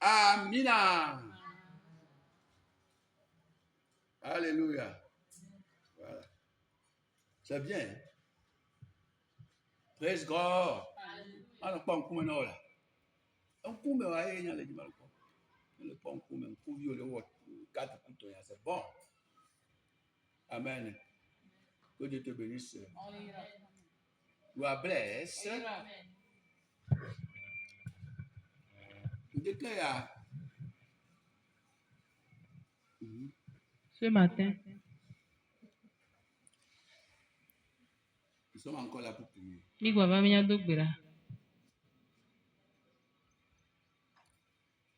Amina. Alléluia. Voilà. C'est bien. Hein? Praise God. On n'a pas un coup maintenant là. Un coup, mais ouais, il y a les mal. On n'a pas un coup, mais un coup violent. Quatre coups, c'est bon. Amen. Que Dieu te bénisse. You are blessed. Ce matin, nous sommes encore là pour prier.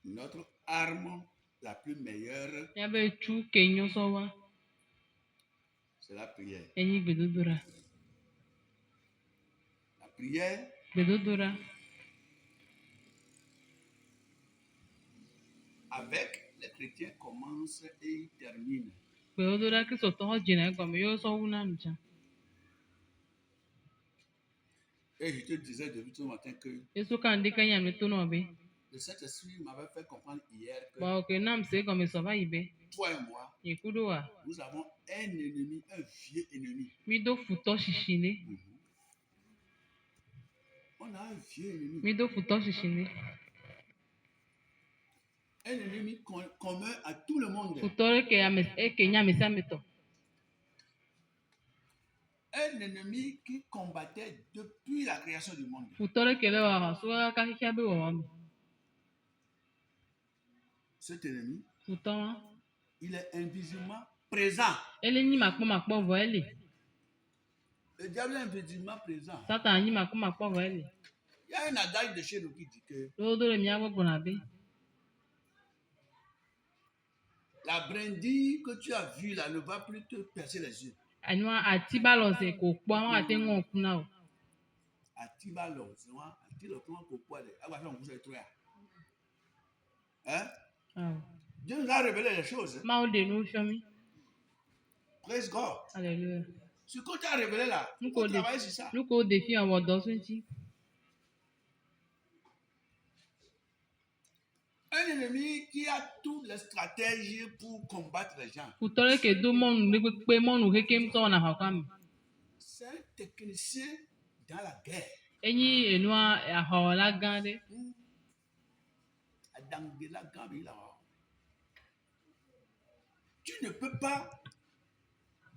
Notre arme la plus meilleure, c'est la prière. La prière, avec les chrétiens, commence et il termine. Et je te disais depuis ce matin que le Saint-Esprit m'avait fait comprendre hier que toi et moi, nous avons un ennemi, un vieux ennemi. On a un vieux ennemi. Un ennemi commun à tout le monde. Un ennemi qui combattait depuis la création du monde. Cet ennemi, il est invisiblement présent. Le diable est invisiblement présent. Il y a un adage de chez nous qui dit que la brindille que tu as vue là ne va plus te percer les yeux. Hein? Dieu nous a révélé les choses. Praise God. Alléluia. Ce que tu as révélé là, il faut travailler sur ça. Un ennemi qui a toutes les stratégies pour combattre les gens. C'est un technicien dans la guerre. Tu ne peux pas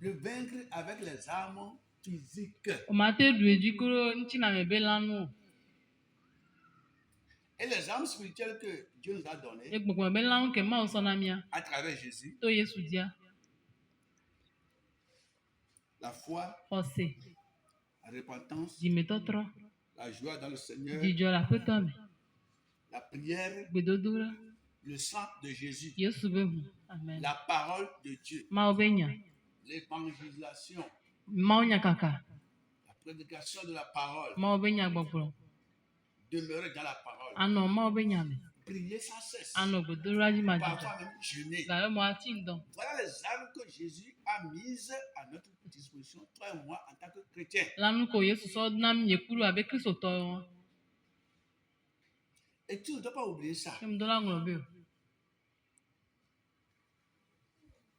le vaincre avec les armes physiques. Et les armes spirituelles que Dieu nous a données à travers Jésus, la foi, la repentance, la joie dans le Seigneur, la prière, le sang de Jésus, la parole de Dieu, l'évangélisation, la prédication de la parole, demeurer dans la parole, prier sans cesse, parfois même jeûner. Voilà les armes que Jésus a mises à notre disposition, toi et moi, en tant que chrétiens. Et tu ne dois pas oublier ça.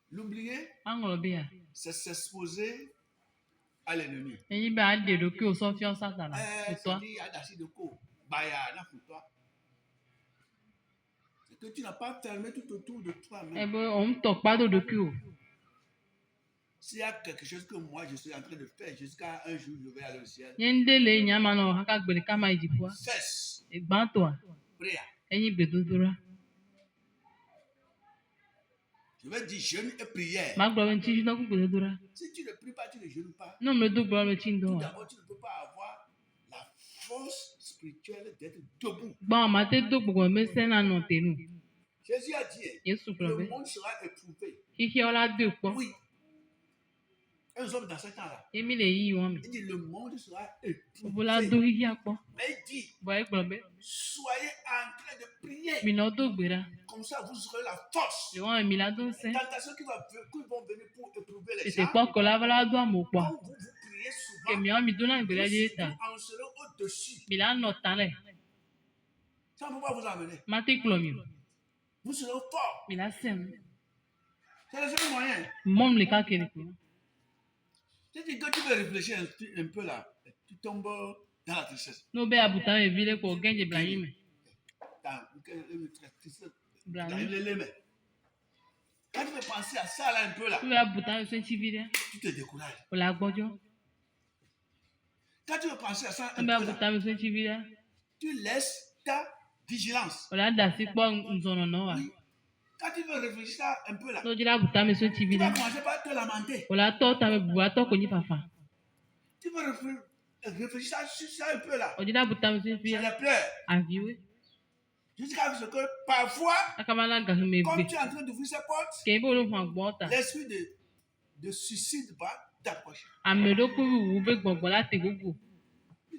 L'oublier, c'est s'exposer à l'ennemi. C'est que tu n'as pas fermé tout autour de toi-même. S'il y a quelque chose que moi je suis en train de faire jusqu'à un jour je vais aller au ciel, cesse. Prière. Je vais dire jeûne et prière. Si tu ne pries pas, tu ne jeûnes pas. Tout d'abord, tu ne peux pas avoir la force spirituelle d'être debout. Jésus a dit, le monde sera éprouvé. Oui. Et nous sommes dans ce temps-là. Il dit, le monde sera éprouvé. Mais il dit, soyez en train de prier. Comme ça, vous aurez la force. Les tentations qui vont venir pour éprouver les gens. Quand vous priez souvent, vous en serez au-dessus. Ça ne peut pas vous amener. Vous serez fort. Il a sème. C'est le seul moyen. Mon le cas qu'il est. Tu dis que tu veux réfléchir un peu là, tu tombes dans la tristesse. No be abuta me vile ko genje blahime. Quand tu veux penser à ça là un peu là, Tu te décourages. Quand tu veux penser à ça un peu là, tu laisses ta vigilance. Oui. Quand tu veux réfléchir un peu là, tu vas commencer par te lamenter. Tu veux réfléchir sur ça un peu là. C'est la pleurs. Jusqu'à ce que parfois, comme tu es en train d'ouvrir ces portes, l'esprit de suicide va t'approcher. Il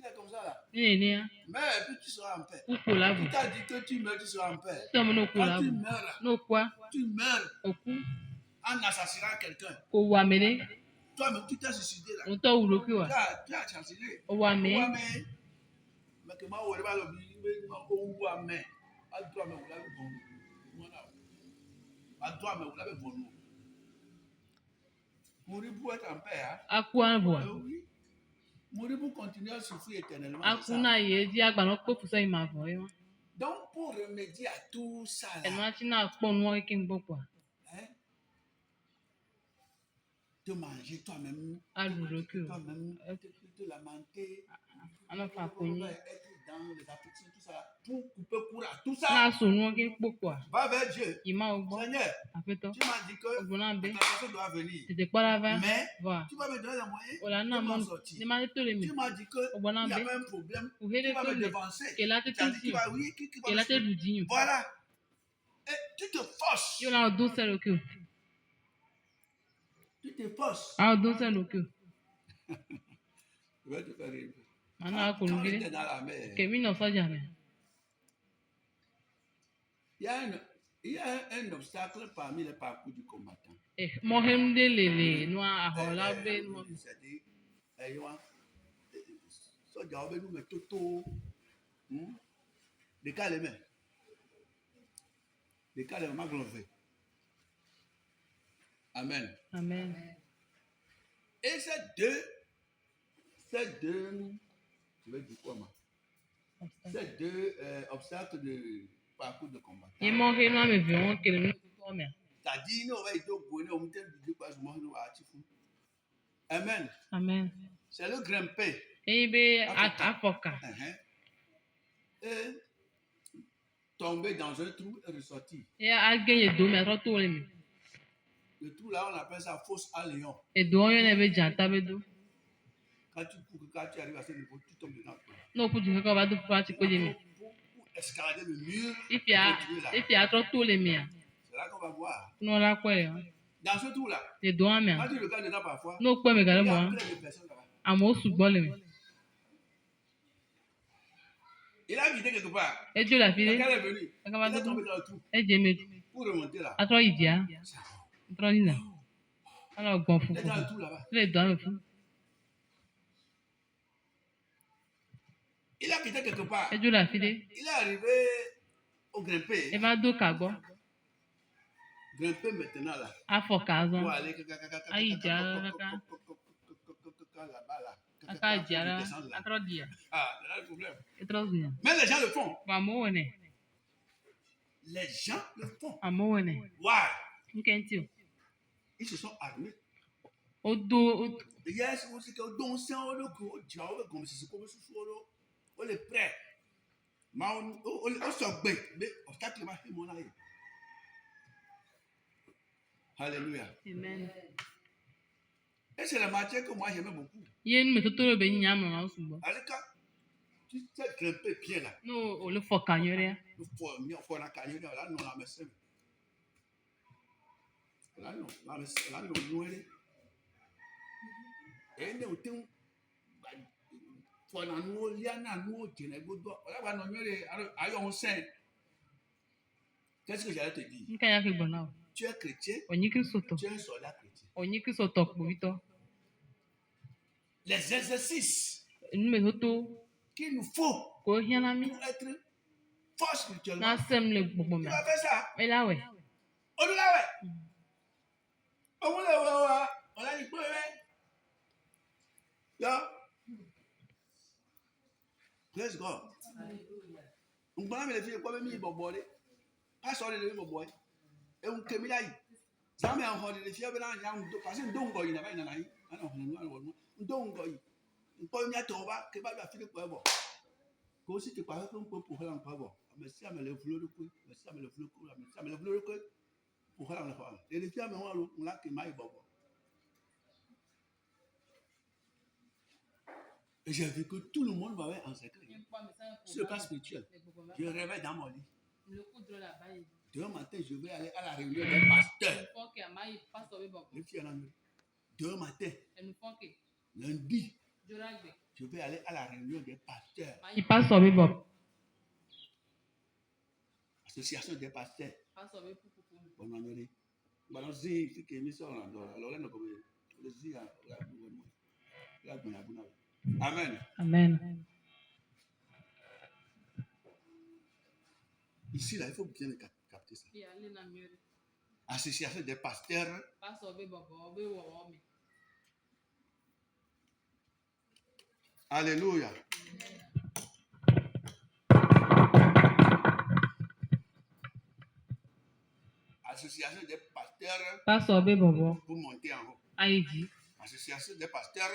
est comme ça là. Mais puis tu seras en paix. Tu t'as dit que tu meurs, tu seras en paix. Quand tu meurs là, tu meurs en assassinant quelqu'un. Toi-même, tu t'es suicidé là. Tu as assassiné. Mais que moi, on va le dire, mourir pour être en paix. Oui. Mourir pour continuer à souffrir éternellement. Donc, pour remédier à tout ça, là, te manger toi-même, te lamenter, être dans les appétits, tout ça, pour couper court à tout ça. Va vers Dieu. Seigneur, tu m'as dit que la personne doit venir. Mais tu vas me donner les moyens de m'en sortir. Tu m'as dit qu'il n'y a pas un problème. Tu vas me devancer. Tu as dit qu'il va, oui, qu'il va me sortir. Voilà. Et tu te forces. Tu te forces. Je vais te faire rire. Quand on était dans la mer, il y a un obstacle parmi les parcours du combattant. Amen. Et ces deux, je vais dire quoi, ces deux obstacles de parcours de combattant. Amen. C'est le grimper. Et tomber dans un trou et ressortir. Le trou là, on appelle ça fosse à lion. Quand tu cours, quand tu arrives à ce niveau, tu tombes dedans. Pour escalader le mur, c'est là qu'on va voir. Dans ce trou là, quand tu regardes dedans parfois, il y a plein de personnes là-bas. Il a quitté quelque part. Quand elle est venue, il est tombé dans le trou. Pour remonter là. Il est dans le trou là-bas. Il a quitté quelque part. Il est arrivé au grimper. Grimper maintenant là. Pour aller là-bas là. Ah, c'est là le problème. Mais les gens le font. Les gens le font. Why? Ils se sont armés. Yes, on sait que donc c'est on le comme si c'est comme ce soir on est prêt. Mais on se bat, mais obstacle va faire mon aïe. Alléluia. Amen. Et c'est la matière que moi j'aimais beaucoup. Alors quand tu t'es grimpé bien là. Non, le faut cagnoler. Le faut la cagnoler là non la messe. Là non, la messe là non nourri. Et nous t'es faut na nous liana nous tenir godo. Là va non nourri ayo on sait. Qu'est-ce que j'allais te dire? Tu es chrétien. Tu es un soldat chrétien. Les exercices qu'il nous faut pour être fort spirituellement. Na sem le gbogbo Tu me. vas faire ça. Mais là ouais. On là ouais. On là ouais. On a dit quoi ouais. Yeah. Praise God. On prend les filles quoi même ils bobolé. Pas sur les bobolé. Et on kemi là. Ça mais on les filles là parce que ndongo ina ba ina nai. Ana on nous ndongo yi. On nya to ba ke ba fili ko bo. Ko si te pa ko pour la pa bo. Mais si am le vlo de ko. Mais si am le vlo ko. Mais si am le vlo de ko. Pour la pa. Les filles mais on là que mai bobo. Et j'ai vu que tout le monde m'avait en secret. Sur le plan spirituel. Je rêvais dans mon lit. Demain matin, je vais aller à la réunion des pasteurs. Demain matin, lundi, je vais aller à la réunion des pasteurs. Il passe au Bible. Association des pasteurs. Bonne année. Bon, si tu es mis sur la alors là, nous pouvons le dire. Amen. Amen. Ici, là, il faut bien capter ça. Association des pasteurs. Alléluia. Association des pasteurs. Pour monter en haut. Association des pasteurs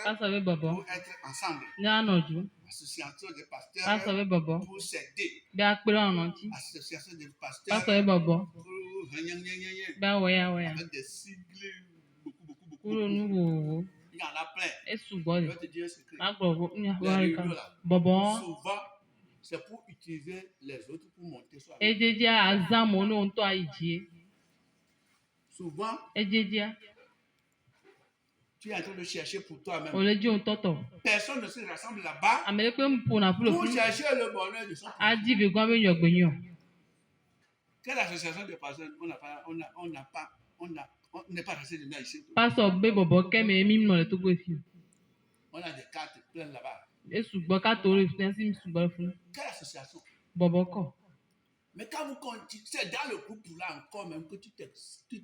pour être ensemble. Association des pasteurs pour s'aider. Association des pasteurs pour avec des sigles beaucoup. Il y en a plein. Je vais te dire un secret. Les réunions là, souvent, c'est pour utiliser les autres pour monter sur la souvent, tu es en train de chercher pour toi-même. Personne ne se rassemble là-bas pour chercher le bonheur de son prochain. Quelle association de personnes on n'est pas resté dedans ici. On a des cartes pleines là-bas. Quelle association? Mais quand vous continuez, c'est dans le groupe là encore même que tu t'exposes.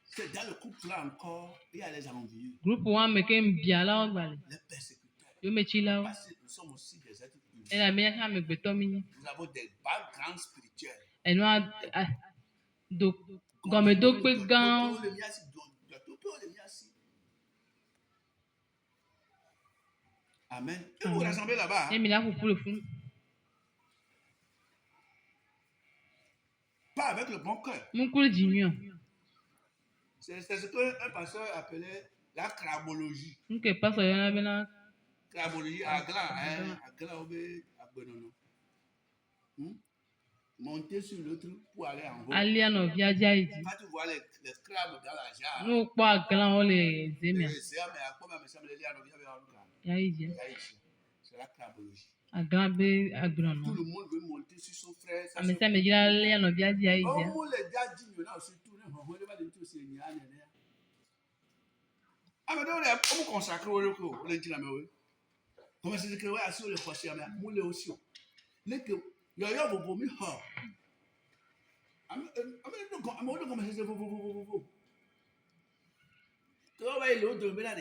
C'est dans le couple là encore, il y a les envieux. Les persécuteurs. Parce que nous sommes aussi des êtres humains. Nous avons des backgrounds spirituels. Amen. Et vous rassemblez là-bas. Pas avec le bon cœur. C'est ce qu'un pasteur appelait la crabologie. Crabologie à gland, monter sur le truc pour aller en haut. Quand tu vois les crabes dans la jarre, c'est la crabologie. Tout le monde veut monter sur son frère. On les gars dignes là aussi, tout le monde va dire tout c'est nia. Ah mais donc on consacre au recours, on dit la même. Comment c'est que ouais assis le prochain mais moule aussi. Les que yo bobo mi ha. Comment c'est vous. Quand va il l'autre mais là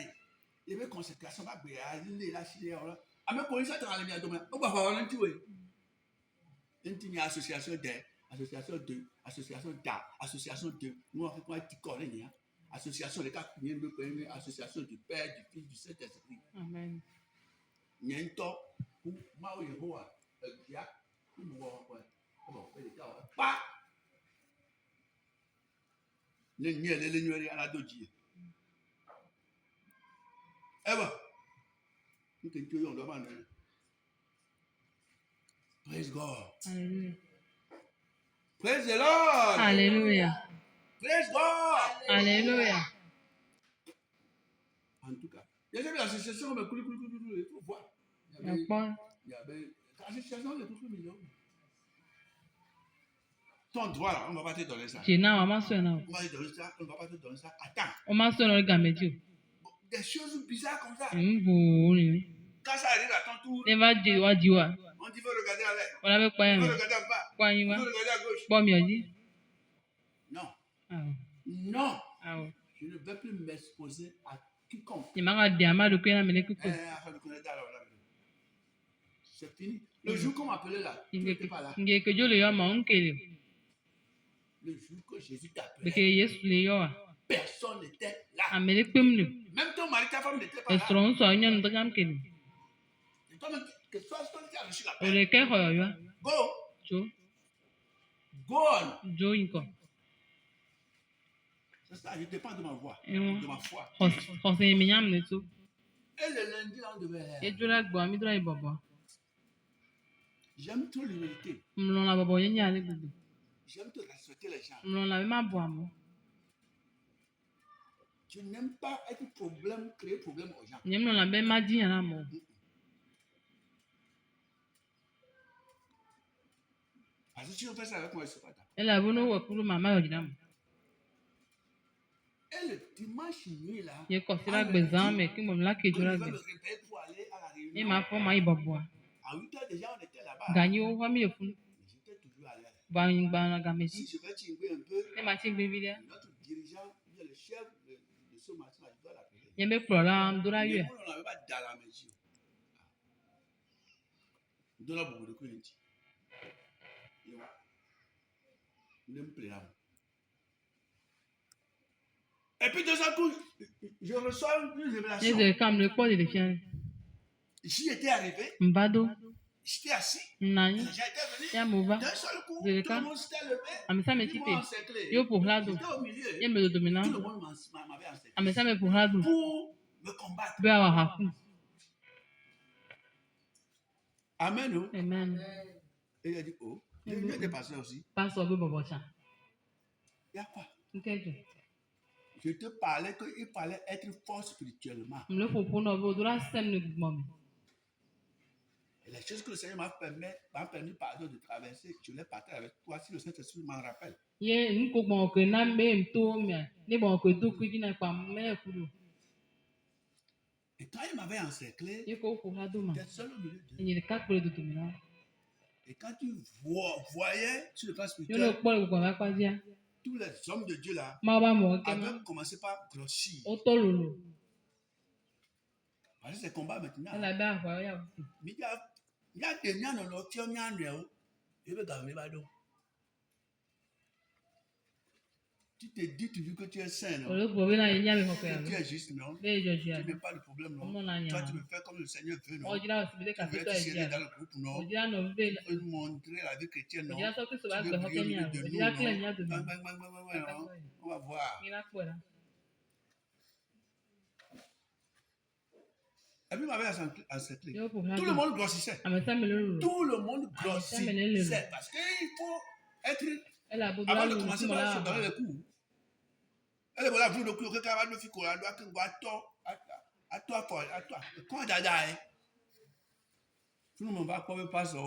il veut consécration va béa, il là chez là. Ah mais pour ça tu vas bien demain. On va voir un petit ouais. Une association d'aide, association de, nous on fait quoi tu connais rien. Association de quatre association du Père, du Fils, du Saint-Esprit. Amen. Niento pour Mao Yehowa, dia pour nous voir quoi. Bon, les gars, pas. Les nuits à la doji. Eh ben, nous te tuons devant nous. Praise God. Hallelujah. Praise the Lord. Hallelujah. Praise God. Hallelujah. En tout cas, il y a des associations comme il faut voir. Il y avait associations de tout millions. Ton droit là, on ne va pas te donner ça. On va te donner ça, on ne va pas te donner ça. Attends. des choses bizarres comme ça. Quand ça arrive à ton tour, on dit faut regarder à l'air. On avait Il faut regarder en bas. Il faut regarder à gauche. Non. Non. Je ne vais plus m'exposer à quiconque. C'est fini. Le jour qu'on m'appelait là, tu n'étais pas là. Le jour que Jésus t'appelait, personne n'était là. Même ton mari, ta femme n'était pas là. Que soit ce qui a reçu l'appel. Go. Go on. C'est ça, je dépends de ma voix, de ma foi. Et le lundi, là, on devait aller. J'aime trop l'humilité. J'aime trop respecter les gens. Je n'aime pas être problème, créer problème aux gens. Parce que si on fait ça avec moi, c'est pas ça. Et le dimanche nuit là, on va me réveiller pour aller à la réunion. À 8 h déjà, on était là-bas. J'étais toujours à l'aise. Si je vais tingler un peu, notre dirigeant, le chef de ce matin, il doit l'appeler. On n'avait pas dans la mesure. On donne beaucoup de coups. Et puis de ça tout, je reçois une révélation. J'y étais arrivé. J'étais assis. J'ai été venu. D'un seul coup, tout le monde s'était levé. Ils m'ont encerclé. J'étais au milieu. Tout le monde m'avait encerclé. Pour me combattre. Amen. Amen. Et il a dit, oh, il y a des pasteurs aussi. Il y a quoi? Je te parlais qu'il fallait être fort spirituellement. Et les choses que le Seigneur m'a permis pardon de traverser, je l'ai partagé avec toi si le Saint-Esprit m'en rappelle. Et quand il m'avait encerclé, j'étais seul au milieu d'eux. Et quand tu voyais sur le plan spirituel, tous les hommes de Dieu là avaient commencé par grossir. Parce que ces combats maintenant, il y a des gens qui ont tu te dis toujours que tu es saint, non? Que tu es juste, non? Tu n'as pas de problème, non? Toi, tu veux faire comme le Seigneur veut, non? Tu veux être serré dans le groupe, non? Tu veux montrer la vie chrétienne, non? Tu veux briller au milieu de nous, non? On va voir. Et puis, il m'avait encerclé. Tout le monde grossissait. Tout le monde grossissait. Parce qu'il faut être... Avant de commencer par se donner les coups. Elle voilà vu le coup que va nous faire quoi doit que à toi quand dada tout le monde va pas passer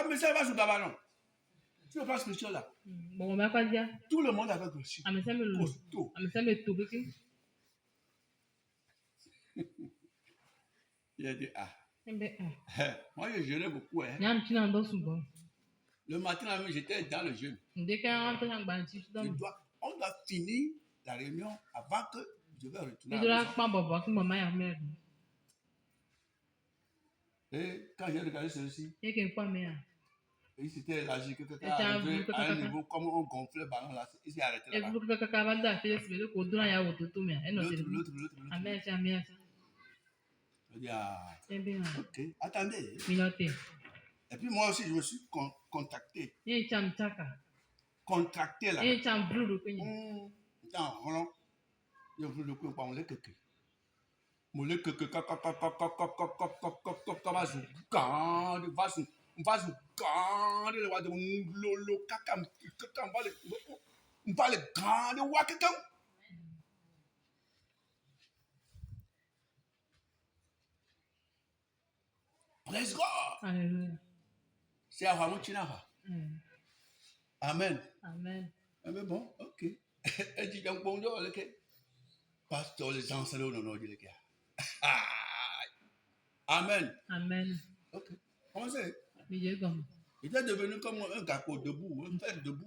mais ça va se baba non tu ne pas spirituel là tout le monde avait grossi costaud il a dit moi je jeûnais beaucoup le matin j'étais dans le jeûne on doit finir la réunion avant que je vais retourner à la maison. Et quand j'ai regardé celui-ci, et c'était élargi que quelqu'un arrivé à un niveau comme on gonflait le ballon là, il s'est arrêté là-bas. L'autre. Je dis, ok, attendez. Et puis moi aussi, je me suis contracté là. Non, je veux le coup, on l'a quelqu'un. On l'a quelqu'un, Praise God. C'est à Wamuchinafa. Amen. Mais bon, ok. Et tu dis, bon, ok. Pasteur, les enseignants, non, non, dit Amen. Amen. Ok. Comment c'est? Il est devenu comme un gâteau debout, un fer debout.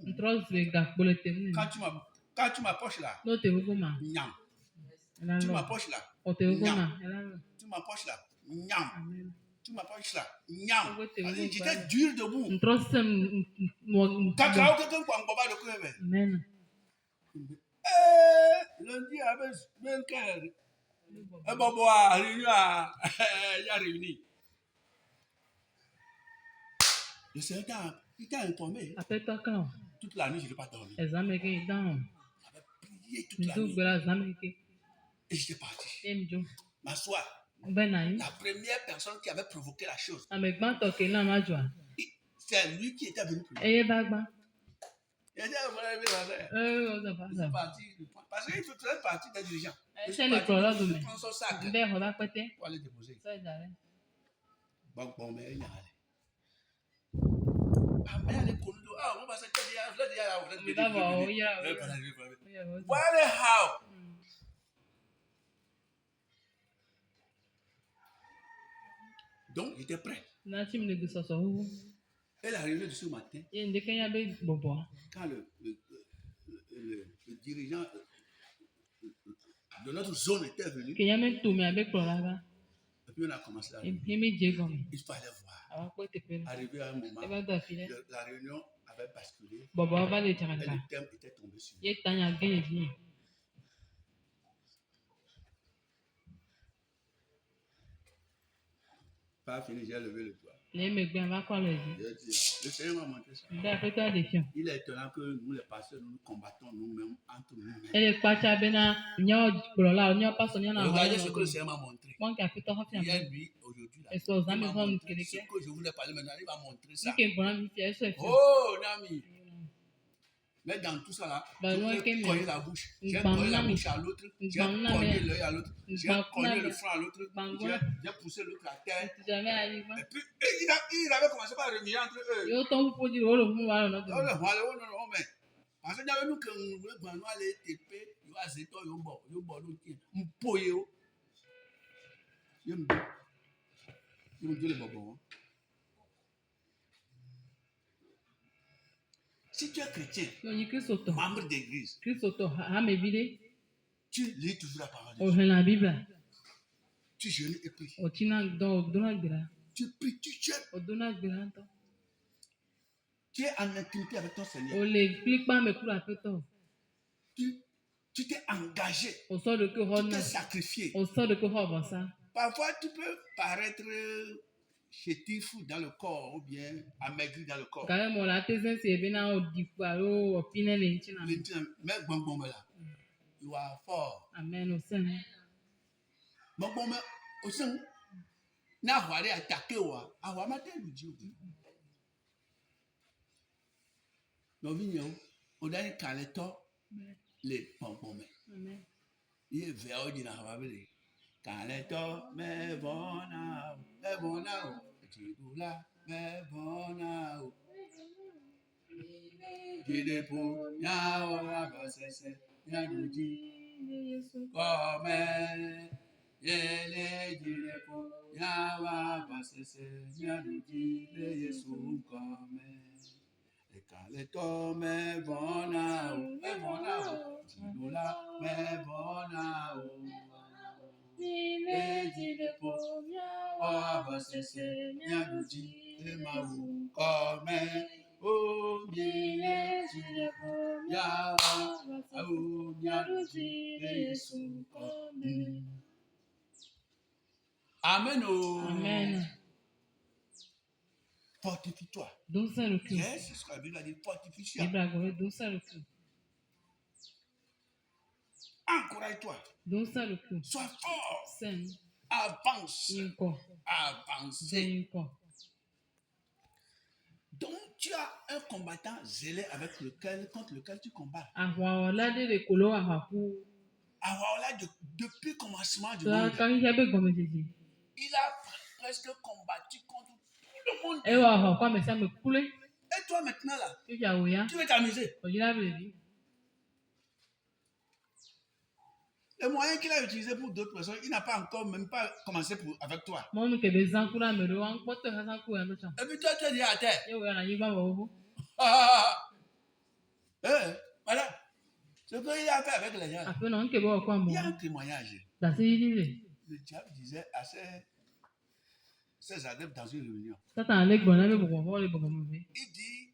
Quand tu m'approches là, nyam. Tu m'approches là, nyam. Tu m'approches là, nyam. Tu m'approches là, nyam. J'étais dur debout. Quand quelqu'un quoi de quoi Amen. Lundi avec 24. Et bon, réunion il y a réuni. Le Seigneur il t'a informé. Toute la nuit, je n'ai pas dormi. J'avais prié toute la nuit. Et j'étais parti. M'asseoir. La première personne qui avait provoqué la chose, c'est lui qui était venu prier. Il était parti. Parce qu'il faisait partie des dirigeants. Il prend son sac. Pour aller déposer. Bon, mais il y a voilà how. Donc, il était prêt. Et la réunion de ce matin, quand le dirigeant de notre zone était venu, et puis on a commencé la réunion. Il fallait voir. Arrivé à un moment, la réunion avait basculé et le thème était tombé sur nous. Pas fini, j'ai levé le doigt. Le Seigneur m'a montré ça. Il est étonnant que nous, les pasteurs, nous combattons nous-mêmes entre nous-mêmes. Regardez ce que le Seigneur m'a montré. Hier nuit, aujourd'hui, il m'a montré ce que je voulais parler maintenant. Il m'a montré ça. Oh, Nami. Mais dans tout ça là, j'ai cogné la bouche. J'ai cogné la bouche à l'autre. J'ai cogné l'œil à l'autre. J'ai cogné le front à l'autre. J'ai poussé l'autre à terre. Et puis, il avait commencé par remuer entre eux. Parce que nous, quand nous allons taper, nous allons zéter, nous allons mpoyer. Nous allons le bobo. Si tu es chrétien, membre d'église, tu lis toujours la parole de Dieu. Tu jeûnes et pries. Tu pries, tu jeûnes. Tu es en intimité avec ton Seigneur. Tu t'es engagé. Tu t'es sacrifié. Parfois, tu peux paraître chétif dans le corps ou bien amaigri dans le corps. Mais bon, là. You are fort. Amen. Bon, au sein, n'a pas attaqué ou à matin du Dieu. Nous venons, on a un les bonbons. Il est vers au dîner à Babel. Caleto, mais bon, tu là, mais bon, tu dépôt, y'a y'a nous dit, comme y'a dépôt, y'a nous dit, Jésus comme Caleto, mais bon, tu là, mais bon, Amen. Amen. Fortifie-toi. Yes, c'est ce que la Bible a dit. Fortifie-toi. Encourage-toi. Sois fort. Avance. Avance. Donc, tu as un combattant zélé contre lequel tu combats. Depuis le commencement du monde, il a presque combattu contre tout le monde. Et toi maintenant là, tu veux t'amuser. Le moyen qu'il a utilisé pour d'autres personnes, il n'a pas encore même pas commencé avec toi. Et puis toi, tu es déjà à terre. Voilà. Ce qu'il a fait avec les gens. Il y a un témoignage. Le diable disait à ses adeptes dans une réunion. Il dit,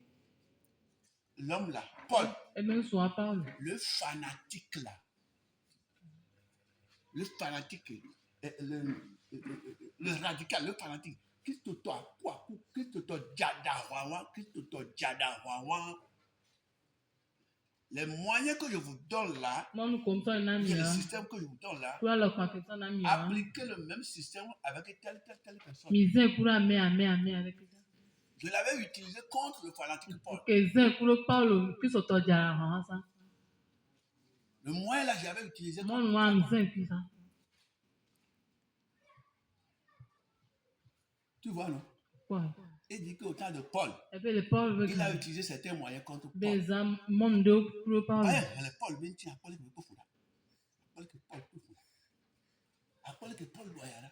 l'homme là, Paul, le fanatique là, le fanatique, le radical, le fanatique, qu'est-ce que toi, quoi, qu'est-ce que toi, qu'est-ce que toi, les moyens que je vous donne là, le système que je vous donne là, appliquez le même système avec telle personne. Je l'avais utilisé contre le fanatique Paul. Le moyen là, j'avais utilisé contre Paul. Tu vois, non? Il dit qu'au temps de Paul, il a utilisé certains moyens contre Paul. Les Paul, Paul doit y aller.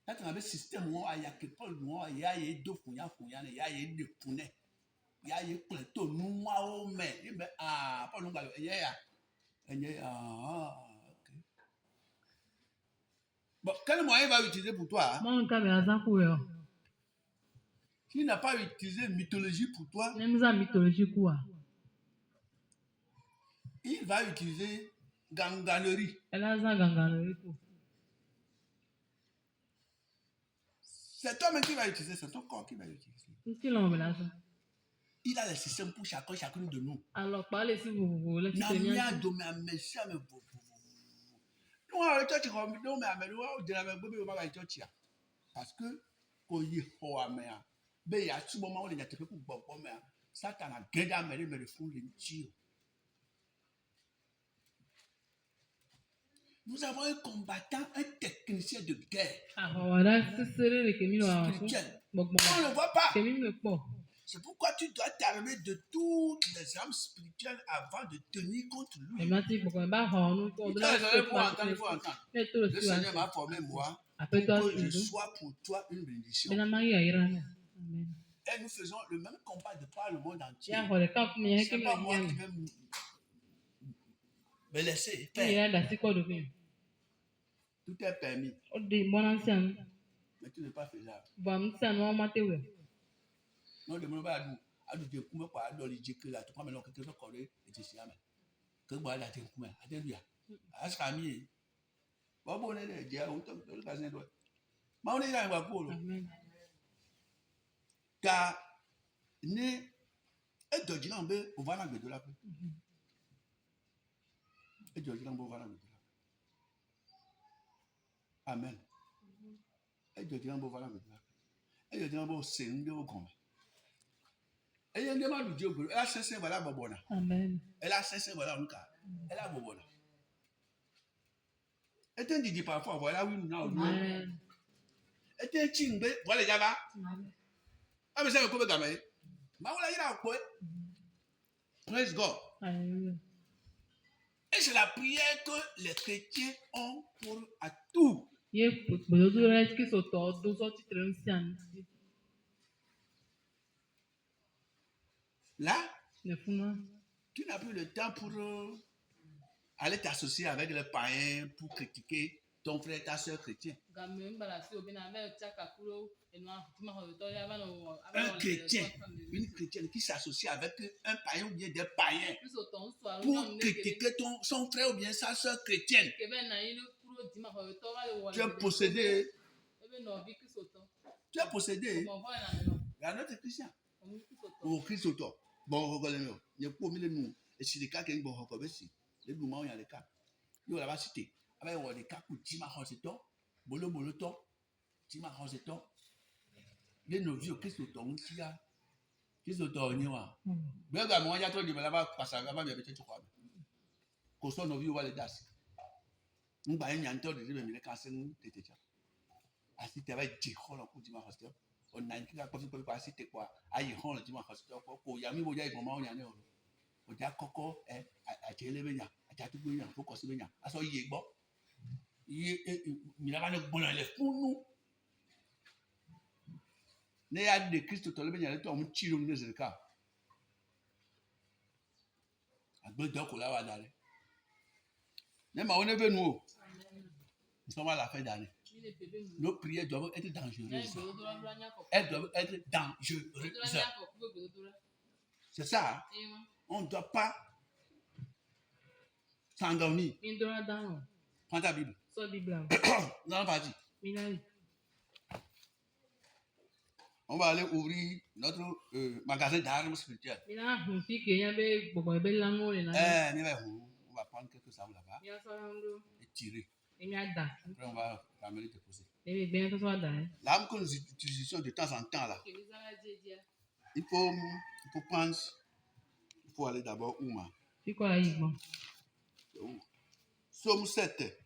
Quand on avait système, il y a que Paul, il y a deux fouillants, il y a deux pounets, il y a des plateaux, nous, mais, Paul, nous, il y a, bon, quel moyen il va utiliser pour toi? S'il n'a pas utilisé mythologie pour toi, il va utiliser ganganerie. C'est toi-même qui va utiliser, c'est ton corps qui va utiliser. Il a le système pour chacun de nous. Alors, parlez si vous voulez. Parce que nous avons un combattant, un technicien de guerre. Spirituel. On ne le voit pas. C'est pourquoi tu dois t'armer de toutes les armes spirituelles avant de tenir contre lui. Il faut entendre. Le Seigneur m'a formé moi pour que je sois pour toi une bénédiction. Et nous faisons le même combat de par le monde entier. Ce n'est pas moi qui vais me laisser faire. Tout est permis. Mais tout n'est pas faisable. Non, de mon bas, à nous dire comment pas dans les djekes là, tout comme quelque chose qu'on est et c'est jamais. Que moi la t'es comment, alléluia. Ascami. Bon, on est là, dia, autant de le caser doit. Mais on est là, on va pour. Car né et de Djambe, on va l'enlever de la paix. Et de Djambe, on va l'enlever de la paix. Amen. Et de Djambe, on va l'enlever de la paix. Et de Djambe, c'est une de vos combats. Et il y a un débat de Dieu, elle a cessé, voilà, Bobona. Amen. Elle a cessé, voilà, Nka. Elle a Bobona. Et tu dis parfois, voilà, oui, nous, Amen. Et tu dis, voilà, Java. Ah, mais c'est un peu de gamin. Mais voilà, il a quoi? Praise God. Amen. Et c'est la prière que les chrétiens ont pour à tout. Là, tu n'as plus le temps pour aller t'associer avec les païens pour critiquer ton frère et ta soeur chrétien. Un chrétien, une chrétienne qui s'associe avec un païen ou bien des païens pour critiquer son frère ou bien sa soeur chrétienne. Tu es possédé. Tu es possédé. Il y a un autre chrétien. Au Christ autant. Bon, regardez-nous. Il y a pour nous. Et si les cas qui sont bon, les mouvements, il y a les cas. Il y a la cité. Avec les cas pour Tima Roseton, Bolo Boloton, Tima Roseton. Les novices au Christ autant, qui a. Christ autant, il y a. Bien, moi, il y a trop de mal à passer avant de mettre tout quoi. Qu'on soit novice, on va les dasser. Nous, bah, il y a un temps de dire, mais les cassés, nous, t'es déjà. Ainsi, tu avais dit, oh, pour Tima Roseton. On a une chose pour passer tes quoi aïe on le dimanche parce que pour yami boya et maman on y a né on dit à coco à télé benya Ajatu boya, faut qu'on se baigne. Aso yegbo. Il a pas bon les fous. Ne ya de Christ to le baigne le to mu tiro mu zeka. Agbedo ko la wa dale. Ne ma one be nu. Nous sommes à la fin d'année. Nos prières doivent être dangereuses. Elles doivent être dangereuses. C'est ça. On ne doit pas s'endormir. Prends ta Bible. Nous allons partir. On va aller ouvrir notre magasin d'armes spirituelles. On va prendre quelques armes là-bas et tirer. Après, on va ramener déposer. L'arme que nous utilisons de temps en temps là, il faut prendre, il faut aller d'abord où, ma? Somme 7.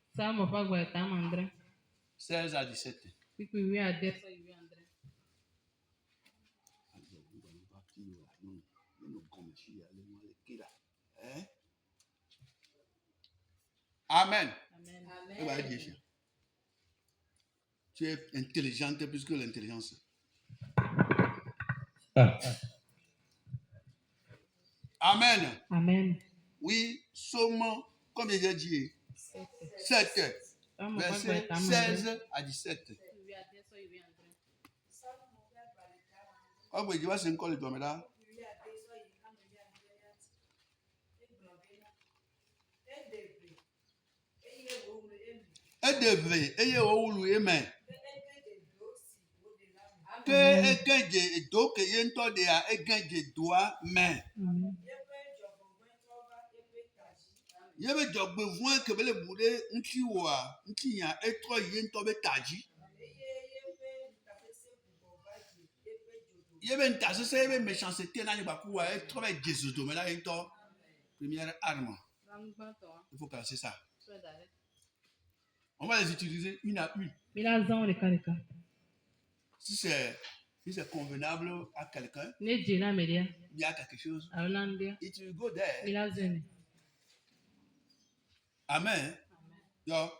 16 à 17. Amen. Amen. Tu es intelligente plus que l'intelligence. Amen. Amen. Oui, Somme, comme j'ai dit, 7, verset 16 à 17. Oh, oui, je vais encore le doigt là. Et devrait, et ou amen. Que et do que yento de a et doigt main. Yebe jogbe voin que bele boule nti wa nti ya etro yento be taji. Yebe ntase se yebe méchanceté na ba ku wa etro be Jesus do me la yento première arme. Il faut casser ça. On va les utiliser une à une. Si c'est convenable à quelqu'un, il y a quelque chose. It will go there. Amen. Yo,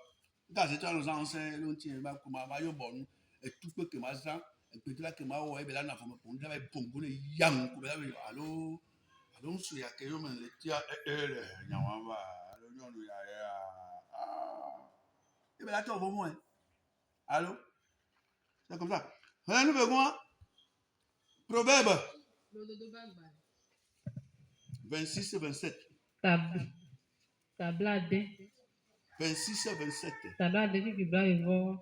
quand c'est nos anciens, nous tiens pas comme ma yo bon, et tout ce que ma ça, et puis là que ma ouais, ben là na forme pour nous avec pompo le yang, pour là allô, allô sur ya que yo me le tia nyawamba, allô nyono ya et ben là tu vas moins. Allô? C'est comme ça. Nous venons Proverbe 26 et 27. 26 et 27.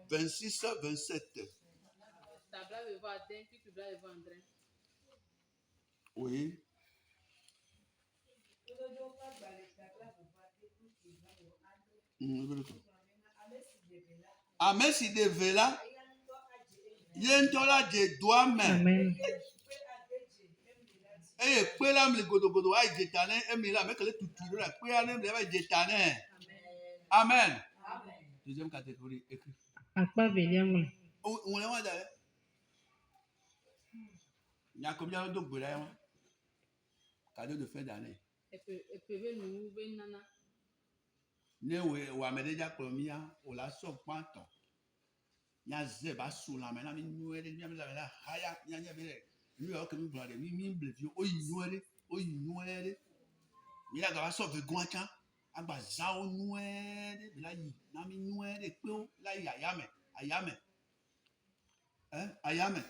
26 et 27. Oui. Amen si de vela. Yentola de doigt main. Et puis là, le godo a été tanné, et mais là, avec les tout là, puis là, le a été tanné. Amen. Deuxième catégorie, écrit. On est où d'ailleurs? Il y a combien de boulets? Cadeau de fin d'année. Ne ou amédéja premier, ou la sort panton. Il y a zéba sous la main, il nous aide, il y a la haya, il y a des. Nous avons que nous voulons des mimbles, oh, il a gardé ça de Guantan, à Bazao Noued, là, il n'a mis Noued et Pio, là, il y a Ayame. Hein, Ayame.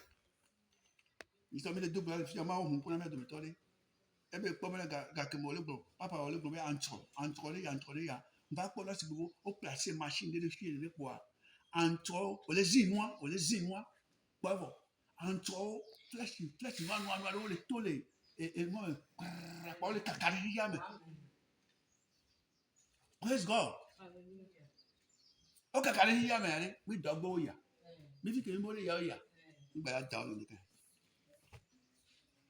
Ils sont mis les deux bras, finalement, on peut la mettre de méthode. Et bien, comme la gâteau, le bon, papa, le bon, entre les, on va pour là, si vous placer machine de fil, de quoi. Entre les Zinois, quoi, entre flèche, noir, les tolés, et moi, le cacaria. Praise God. Ok, cacaria, mais oui, d'abord, mais vu que le y a, il va down le cas.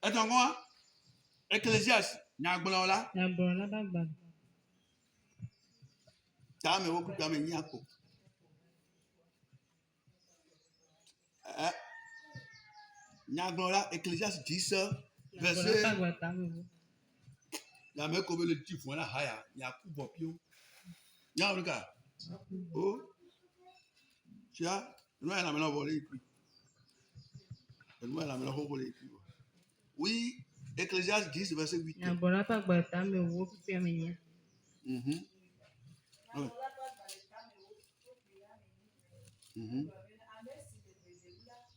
Attends, moi, Ecclésiaste, Nagbola là. T'as mis beaucoup de miako. Nagbola, Ecclésiaste 10, verset. Ya me ko le ti fun la haya ya ku bo pio. Ya o ka. Oh. Tia, no ya na me no bo le ipi. No ya na me no ho bo le ipi. Oui, Ecclésiaste 10 verset 8. Na bora pa gba ta me wo pipi mi yen.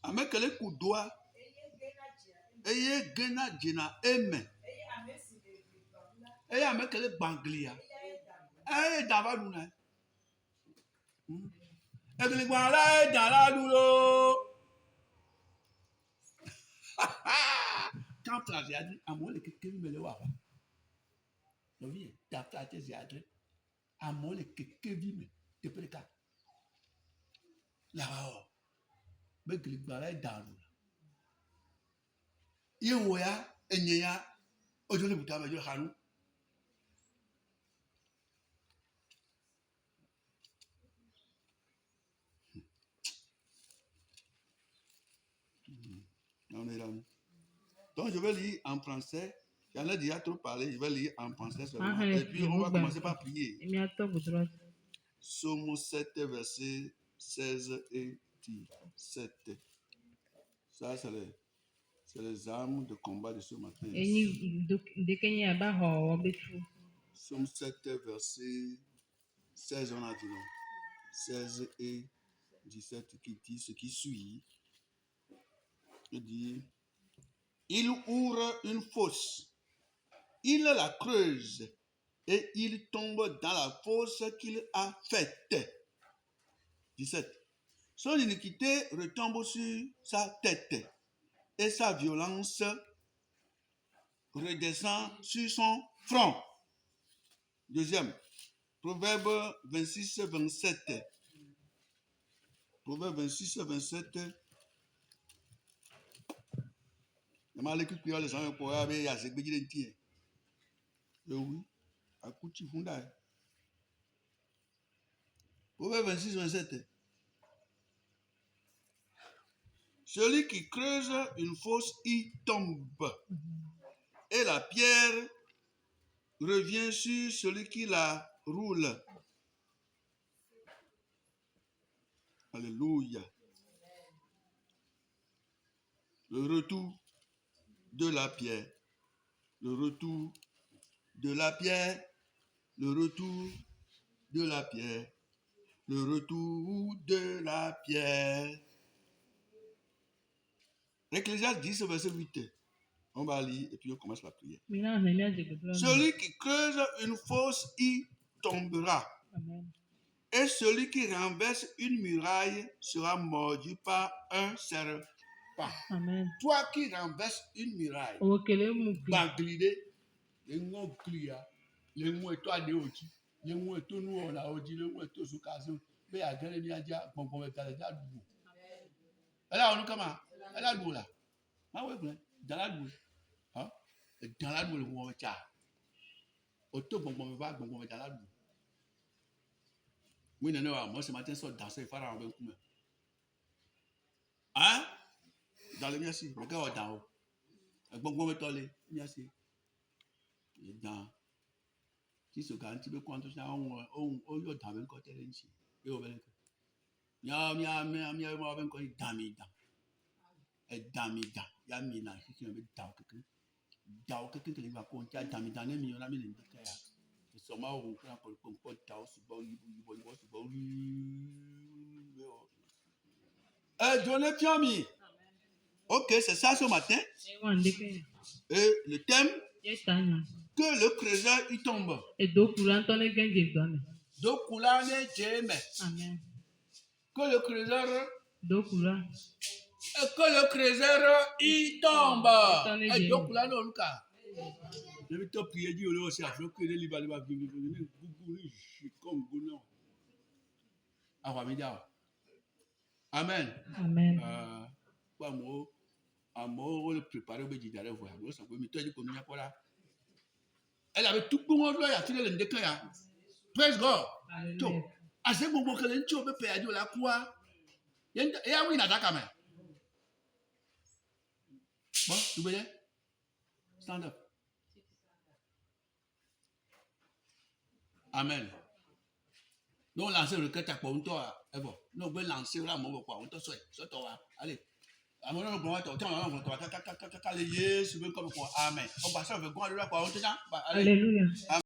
Amekele kudoa eye gena jina eme eye amekele banglia eye dava duna ekele gbala dala dulo quand tu as dit amon le kekeli mele wa ba no vie dafta te ziadre amon le kekeli me te preka la ba o bekele gbala dalu yewo ya enye ya ojo le buta mejo hanu donc je vais lire en français. J'en ai déjà trop parlé, je vais lire en français seulement. Et puis on va commencer par prier. Psaume 7, verset 16 et 17. Ça, c'est les armes de combat de ce matin. Psaume 7, verset 16, on a dit non. 16 et 17 qui dit ce qui suit. Il dit, il ouvre une fosse, il la creuse et il tombe dans la fosse qu'il a faite. 17. Son iniquité retombe sur sa tête et sa violence redescend sur son front. Deuxième, Proverbe 26, 27. Proverbe 26, 27. Oui, Proverbe 26, 27. Celui qui creuse une fosse y tombe, et la pierre revient sur celui qui la roule. Alléluia. Le retour de la pierre. Le retour de la pierre. Le retour de la pierre. Le retour de la pierre. Ecclésiaste 10, verset 8. On va lire et puis on commence la prière. Celui qui creuse une fosse y tombera. Amen. Et celui qui renverse une muraille sera mordu par un serpent. Amen. Toi qui renverses une muraille, baglide, les mots clia, les mots et toi de oji, les mots et tout nous on a oji, les mots et tout sous caso, mais à gagner bien déjà, bon, on va faire déjà du bout. Alors, on nous comment? Elle a le bout là. Ah ouais, dans la boue. Hein? Dans la boue, le mot est tard. Auto, bon, on va dans la boue. Oui, non, non, moi ce matin, je sors danser, il faut avoir un coup. Hein? Dans le merci, le gars est dans haut. Bon, tollé, merci. Dans. Si ce gars, tu peux compter ça, on y a dans un côté de l'ici. Et on va le faire. Mia, on va encore y damida. Et damida. Ya mina, si tu veux dans quelqu'un. Dans quelqu'un qui va compter, damida, ne m'y en a mis les détails. Et sûrement, on va pour le compote, dans ce bon, Johnny Piami. Ok, c'est ça ce matin. Et le thème, que le creuseur y tombe. Do coulane jeme. Amen. Que le creuseur. Et que le creuseur y tombe. Et do coulane on ka. Je vais te prier Dieu là aussi afin que les libéraux va venir comme goulon. Amen. Amen. Quoi moi on le préparer au bédi d'aller voir. Moi ça peut me dire qu'on n'y a pas là. Elle avait tout le monde là, il a tiré le décret. Praise God. Tout. À ce moment que l'on peut perdre la quoi. Il y a oui nada quand même. Bon, tu veux dire? Stand up. Amen. Donc, lancer le quête à quoi on doit, nous pouvons lancer là, mon quoi, on doit soit toi, allez. À mon nom, on doit caler, comme quoi, amen. On passe avec quoi, on doit quoi, on doit, Alléluia.